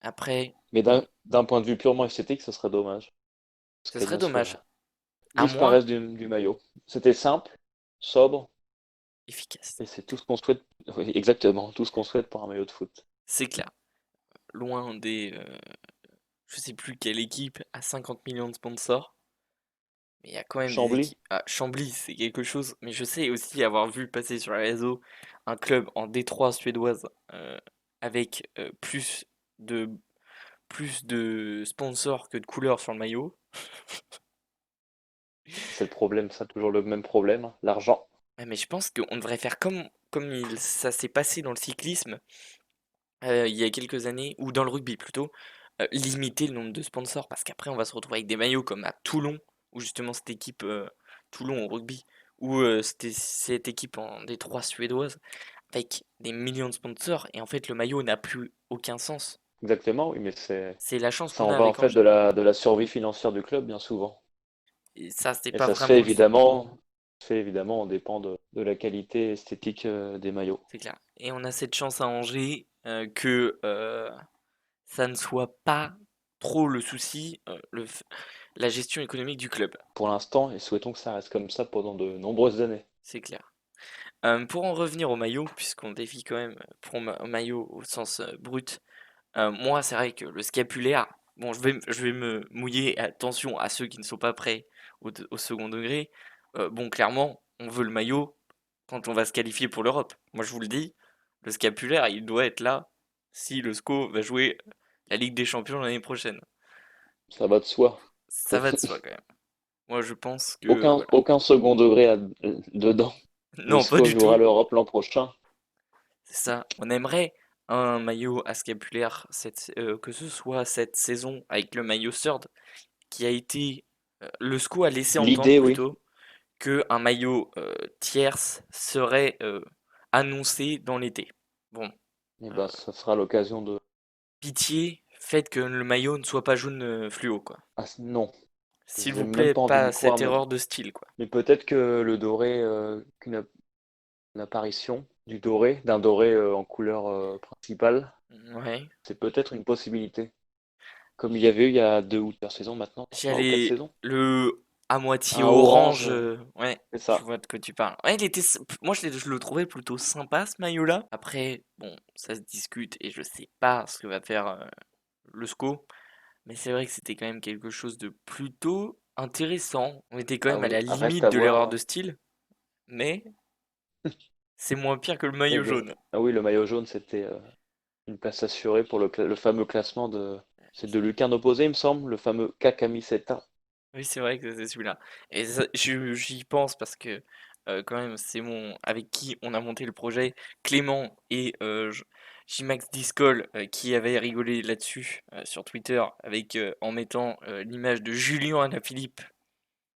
Speaker 1: après,
Speaker 2: Mais
Speaker 1: bon,
Speaker 2: d'un point de vue purement esthétique, ça serait dommage.
Speaker 1: ce serait
Speaker 2: Scania
Speaker 1: dommage.
Speaker 2: soit.
Speaker 1: À moins,
Speaker 2: disparaissent du maillot. C'était simple, sobre,
Speaker 1: efficace.
Speaker 2: et c'est tout ce qu'on souhaite. Oui, exactement, tout ce qu'on souhaite pour un maillot de foot.
Speaker 1: C'est clair. Loin des, je sais plus quelle équipe a 50 millions de sponsors, mais il y a quand même des
Speaker 2: Chambly,
Speaker 1: équipes. Ah, Chambly, c'est quelque chose, mais je sais aussi avoir vu passer sur les réseaux un club en Détroit suédoise avec de, plus de sponsors que de couleurs sur le maillot.
Speaker 2: c'est le problème, ça, toujours le même problème, hein, l'argent.
Speaker 1: Ouais, mais je pense qu'on devrait faire ça s'est passé dans le cyclisme il y a quelques années, ou dans le rugby plutôt, limiter le nombre de sponsors, parce qu'après on va se retrouver avec des maillots comme à Toulon, où justement cette équipe, Toulon au rugby, ou c'était cette équipe en Détroit suédoise, avec des millions de sponsors, et en fait le maillot n'a plus aucun sens.
Speaker 2: Exactement, oui, mais c'est
Speaker 1: C'est la chance
Speaker 2: ça
Speaker 1: qu'on
Speaker 2: en
Speaker 1: a
Speaker 2: va en
Speaker 1: avec
Speaker 2: fait
Speaker 1: Angers.
Speaker 2: de la survie financière du club, bien souvent.
Speaker 1: Et ça, c'est
Speaker 2: Et
Speaker 1: pas vraiment
Speaker 2: ça se fait évidemment, on dépend de la qualité esthétique des maillots.
Speaker 1: c'est clair. Et on a cette chance à Angers que ça ne soit pas trop le souci, la gestion économique du club,
Speaker 2: Pour l'instant, et souhaitons que ça reste comme ça pendant de nombreuses années.
Speaker 1: c'est clair. Pour en revenir au maillot, puisqu'on défie quand même pour au maillot au sens brut, moi c'est vrai que le scapulaire, bon je vais me mouiller, attention à ceux qui ne sont pas prêts au second degré, bon clairement on veut le maillot quand on va se qualifier pour l'Europe. Moi je vous le dis, le scapulaire il doit être là si le SCO va jouer la Ligue des Champions l'année prochaine.
Speaker 2: Ça va de soi.
Speaker 1: Ça va de soi quand même. Moi je pense que
Speaker 2: Aucun,
Speaker 1: voilà.
Speaker 2: aucun second degré dedans. Le
Speaker 1: Non, pas
Speaker 2: SCO
Speaker 1: du
Speaker 2: jouera
Speaker 1: tout.
Speaker 2: l'Europe l'an prochain.
Speaker 1: C'est ça. On aimerait un maillot à scapulaire, que ce soit cette saison avec le maillot Third, qui a été. Le SCO a laissé entendre
Speaker 2: L'idée, oui.
Speaker 1: plutôt que un maillot tierce serait annoncé dans l'été. Bon,
Speaker 2: Et
Speaker 1: euh,
Speaker 2: ben, ça sera l'occasion de.
Speaker 1: pitié, faites que le maillot ne soit pas jaune fluo, quoi.
Speaker 2: Ah, non,
Speaker 1: S'il
Speaker 2: j'ai
Speaker 1: vous
Speaker 2: même
Speaker 1: plaît,
Speaker 2: pas envie
Speaker 1: pas
Speaker 2: d'y croire,
Speaker 1: cette
Speaker 2: mais,
Speaker 1: erreur de style, quoi.
Speaker 2: mais peut-être que le doré, une apparition du doré, d'un doré en couleur principale,
Speaker 1: Ouais.
Speaker 2: c'est peut-être une possibilité. Comme il y avait eu il y a 2 ou 3 saisons maintenant, 3 ou 4 saisons.
Speaker 1: Le à moitié
Speaker 2: Un
Speaker 1: orange,
Speaker 2: orange,
Speaker 1: ouais,
Speaker 2: c'est
Speaker 1: je
Speaker 2: ça.
Speaker 1: vois de quoi tu parles. Ouais, moi je le trouvais plutôt sympa ce maillot-là. Après, bon, ça se discute et je sais pas ce que va faire le SCO, mais c'est vrai que c'était quand même quelque chose de plutôt intéressant. On était quand
Speaker 2: Ah
Speaker 1: même à
Speaker 2: oui,
Speaker 1: la
Speaker 2: reste
Speaker 1: limite
Speaker 2: à
Speaker 1: de l'erreur
Speaker 2: voir,
Speaker 1: de
Speaker 2: hein.
Speaker 1: style, mais c'est moins pire que le
Speaker 2: Eh
Speaker 1: maillot
Speaker 2: bien,
Speaker 1: jaune.
Speaker 2: ah oui, le maillot jaune, c'était une place assurée pour le fameux classement de. C'est de Lucarne opposé, il me semble, le fameux Kakamiseta.
Speaker 1: Oui, c'est vrai que c'est celui-là. Et j'y pense parce que quand même, c'est mon avec qui on a monté le projet, Clément et J-Max Discol, qui avait rigolé là-dessus sur Twitter avec en mettant l'image de Julien Alaphilippe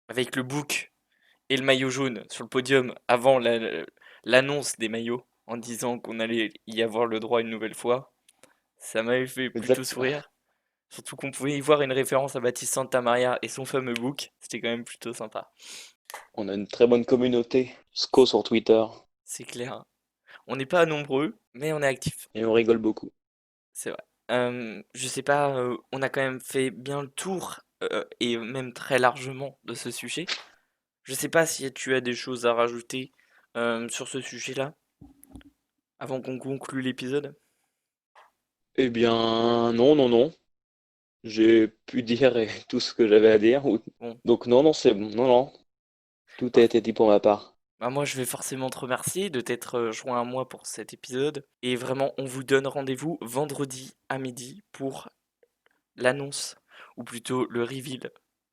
Speaker 1: avec le bouc et le maillot jaune sur le podium avant l'annonce des maillots en disant qu'on allait y avoir le droit une nouvelle fois. Ça m'avait fait plutôt
Speaker 2: Exact.
Speaker 1: sourire. Surtout qu'on pouvait y voir une référence à Baptiste Santamaria et son fameux book. C'était quand même plutôt sympa.
Speaker 2: On a une très bonne communauté, SCO sur Twitter,
Speaker 1: C'est clair, hein. On n'est pas nombreux, mais on est actifs.
Speaker 2: et on rigole beaucoup.
Speaker 1: C'est vrai. Je sais pas, on a quand même fait bien le tour, et même très largement de ce sujet. Je sais pas si tu as des choses à rajouter sur ce sujet-là, avant qu'on conclue l'épisode.
Speaker 2: Eh bien, non, non, non. J'ai pu dire tout ce que j'avais à dire.
Speaker 1: Bon,
Speaker 2: Donc non, non, c'est bon. Non, non. Tout a
Speaker 1: bah,
Speaker 2: été dit pour ma part.
Speaker 1: bah moi je vais forcément te remercier de t'être joint à moi pour cet épisode. Et vraiment, on vous donne rendez-vous vendredi à midi pour l'annonce, ou plutôt le reveal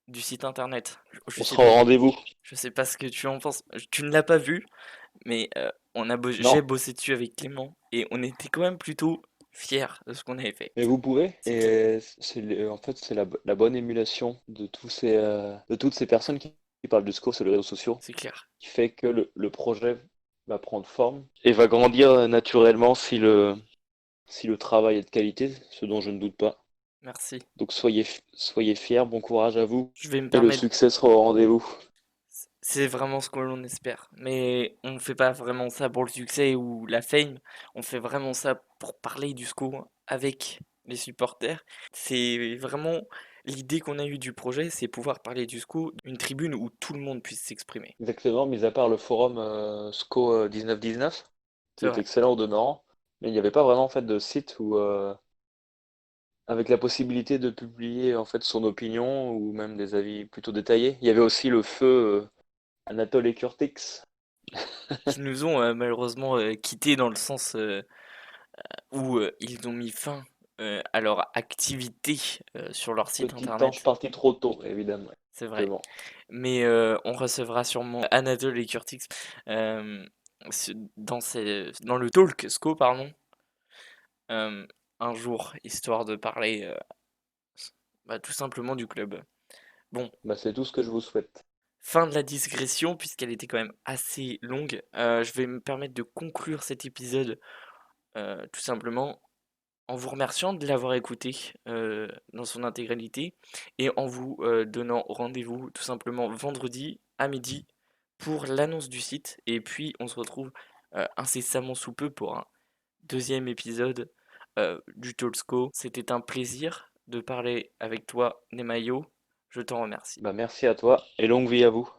Speaker 1: du site internet. Je
Speaker 2: On
Speaker 1: sais,
Speaker 2: sera au rendez-vous.
Speaker 1: je sais pas ce que tu en penses. Tu ne l'as pas vu, mais j'ai
Speaker 2: Non,
Speaker 1: bossé dessus avec Clément et on était quand même plutôt fiers de ce qu'on avait fait.
Speaker 2: mais vous pouvez.
Speaker 1: C'est clair,
Speaker 2: Et en fait, c'est la bonne émulation de toutes ces personnes qui parlent de SCO sur les réseaux sociaux,
Speaker 1: c'est clair.
Speaker 2: qui fait que le projet va prendre forme et va grandir naturellement si le travail est de qualité, ce dont je ne doute pas.
Speaker 1: Merci.
Speaker 2: Donc soyez fiers, bon courage à vous,
Speaker 1: Je vais me
Speaker 2: et le
Speaker 1: permettre.
Speaker 2: succès sera au rendez-vous.
Speaker 1: C'est vraiment ce que l'on espère. Mais on ne fait pas vraiment ça pour le succès ou la fame. On fait vraiment ça pour parler du SCO avec les supporters. C'est vraiment l'idée qu'on a eue du projet, c'est pouvoir parler du SCO, une tribune où tout le monde puisse s'exprimer.
Speaker 2: Exactement, mis à part le forum SCO 1919, qui
Speaker 1: C'est
Speaker 2: est
Speaker 1: vrai.
Speaker 2: excellent au demeurant, mais il n'y avait pas vraiment en fait de site où avec la possibilité de publier en fait son opinion ou même des avis plutôt détaillés. Il y avait aussi le feu Anatole et Curtix.
Speaker 1: Qui nous ont malheureusement quittés dans le sens où ils ont mis fin à leur activité sur leur site
Speaker 2: Petit ange
Speaker 1: internet.
Speaker 2: parti trop tôt, évidemment.
Speaker 1: C'est vrai.
Speaker 2: Exactement.
Speaker 1: Mais on recevra sûrement Anatole et Curtix euh, dans le talk SCO, pardon, euh, un jour, histoire de parler bah, tout simplement du club. Bon,
Speaker 2: Bah, c'est tout ce que je vous souhaite.
Speaker 1: fin de la digression, puisqu'elle était quand même assez longue. Je vais me permettre de conclure cet épisode tout simplement en vous remerciant de l'avoir écouté dans son intégralité et en vous donnant rendez-vous tout simplement vendredi à midi pour l'annonce du site. Et puis on se retrouve incessamment sous peu pour un deuxième épisode du Tolsco. C'était un plaisir de parler avec toi, Nemayo. Je t'en remercie.
Speaker 2: Bah, merci à toi et longue vie à vous.